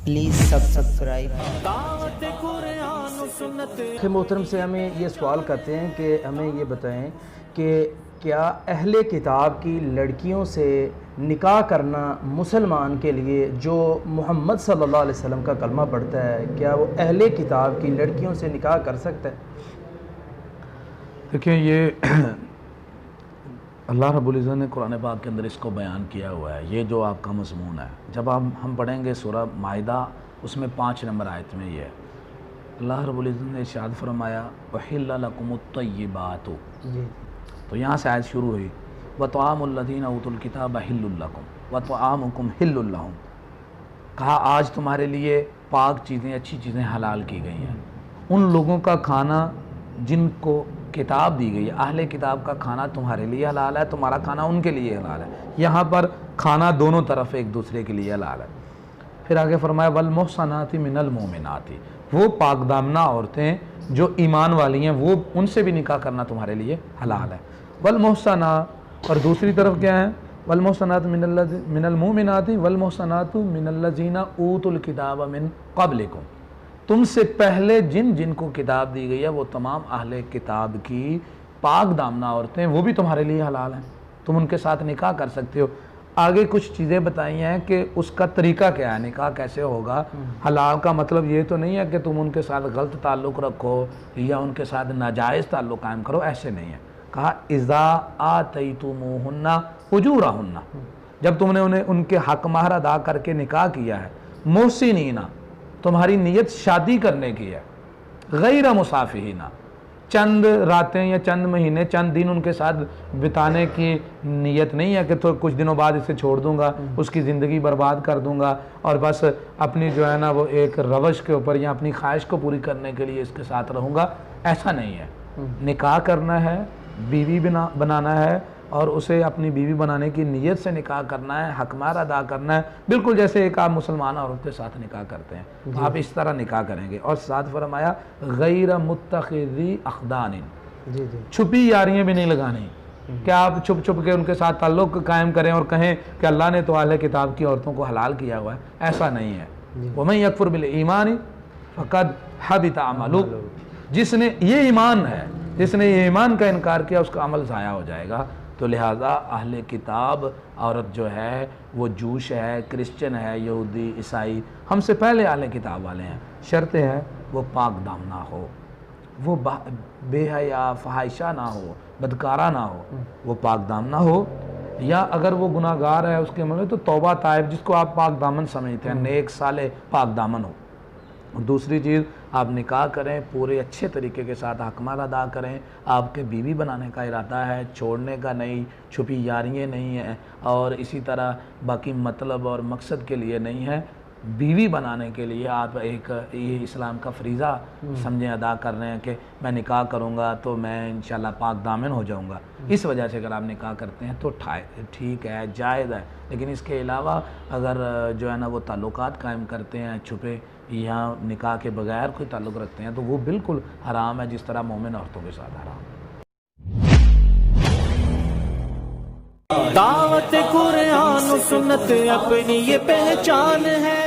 Please subscribe. محترم سے ہمیں یہ سوال کرتے ہیں کہ ہمیں یہ بتائیں کہ کیا اہل کتاب کی لڑکیوں سے نکاح کرنا مسلمان کے لیے جو محمد صلی اللہ علیہ وسلم کا کلمہ پڑھتا ہے، کیا وہ اہل کتاب کی لڑکیوں سے نکاح کر سکتا ہے؟ دیکھیں، یہ اللہ رب العزت نے قرآن پاک کے اندر اس کو بیان کیا ہوا ہے۔ یہ جو آپ کا مضمون ہے، جب ہم پڑھیں گے سورہ مائدہ، اس میں 5 نمبر آیت میں یہ ہے، اللہ رب العزت نے ارشاد فرمایا احل لکم الطیبات، تو یہاں سے آیت شروع ہوئی وطعام الذین اوتوا الکتاب حل لکم وطعامکم حل لہم، کہا آج تمہارے لیے پاک چیزیں، اچھی چیزیں حلال کی گئی ہیں۔ ان لوگوں کا کھانا جن کو کتاب دی گئی ہے، اہل کتاب کا کھانا تمہارے لیے حلال ہے، تمہارا کھانا ان کے لیے حلال ہے۔ یہاں پر کھانا دونوں طرف ایک دوسرے کے لیے حلال ہے۔ پھر آگے فرمایا والمحصنات من المؤمنات، وہ پاک دامنہ عورتیں جو ایمان والی ہیں، وہ ان سے بھی نکاح کرنا تمہارے لیے حلال ہے۔ والمحصنات، اور دوسری طرف کیا ہے؟ والمحصنات من المؤمنات والمحصنات من الذین اوتوا الکتاب من قبلکم، تم سے پہلے جن کو کتاب دی گئی ہے وہ تمام اہل کتاب کی پاک دامنہ عورتیں، وہ بھی تمہارے لیے حلال ہیں، تم ان کے ساتھ نکاح کر سکتے ہو۔ آگے کچھ چیزیں بتائی ہیں کہ اس کا طریقہ کیا ہے، نکاح کیسے ہوگا۔ حلال کا مطلب یہ تو نہیں ہے کہ تم ان کے ساتھ غلط تعلق رکھو یا ان کے ساتھ ناجائز تعلق قائم کرو، ایسے نہیں ہے۔ کہا اذا آتیتموہن اجورہن، جب تم نے انہیں ان کے حق مہر ادا کر کے نکاح کیا ہے، محسنین، تمہاری نیت شادی کرنے کی ہے، غیر مسافحین، چند راتیں یا چند مہینے، چند دن ان کے ساتھ بتانے کی نیت نہیں ہے کہ تو کچھ دنوں بعد اسے چھوڑ دوں گا، اس کی زندگی برباد کر دوں گا اور بس اپنی جو ہے نا وہ ایک روش کے اوپر یا اپنی خواہش کو پوری کرنے کے لیے اس کے ساتھ رہوں گا، ایسا نہیں ہے۔ نکاح کرنا ہے، بیوی بنانا ہے، اور اسے اپنی بیوی بنانے کی نیت سے نکاح کرنا ہے، حق مہر ادا کرنا ہے، بالکل جیسے ایک آپ مسلمان عورت کے ساتھ نکاح کرتے ہیں، آپ اس طرح نکاح کریں گے۔ اور ساتھ فرمایا غیر متخذی اخدان، چھپی یاریاں بھی نہیں لگانی کہ آپ چھپ چھپ کے ان کے ساتھ تعلق قائم کریں اور کہیں کہ اللہ نے تو اہل کتاب کی عورتوں کو حلال کیا ہوا ہے، ایسا نہیں ہے۔ وَمَن يَكْفُرْ بِالْإِيمَانِ فَقَدْ حَبِطَ عَمَلُهُ، جس نے یہ ایمان ہے، جس نے یہ ایمان کا انکار کیا، اس کا عمل ضائع ہو جائے گا۔ تو لہٰذا اہل کتاب عورت جو ہے وہ جوش ہے، کرسچن ہے، یہودی، عیسائی، ہم سے پہلے اہل کتاب والے ہیں، شرط ہے وہ پاک دامنہ ہو، وہ بے حیا فحاشہ نہ ہو، بدکارہ نہ ہو، وہ پاک دامنہ ہو، یا اگر وہ گناہ گار ہے اس کے عمل میں تو توبہ طائب، جس کو آپ پاک دامن سمجھتے ہیں، نیک صالح پاک دامن ہو۔ اور دوسری چیز، آپ نکاح کریں پورے اچھے طریقے کے ساتھ، حق مہر ادا کریں، آپ کے بیوی بنانے کا ارادہ ہے، چھوڑنے کا نہیں، چھپی یاریاں نہیں ہیں، اور اسی طرح باقی مطلب اور مقصد کے لیے نہیں ہے، بیوی بنانے کے لیے آپ ایک یہ اسلام کا فریضہ سمجھیں، ادا کر رہے ہیں کہ میں نکاح کروں گا تو میں انشاءاللہ پاک دامن ہو جاؤں گا۔ اس وجہ سے اگر آپ نکاح کرتے ہیں تو ٹھیک ہے، جائز ہے، لیکن اس کے علاوہ اگر جو ہے نا وہ تعلقات قائم کرتے ہیں چھپے، یا نکاح کے بغیر کوئی تعلق رکھتے ہیں، تو وہ بالکل حرام ہے، جس طرح مومن عورتوں کے ساتھ حرام ہے۔ دعوت قرآن و سنت اپنی یہ پہچان ہے۔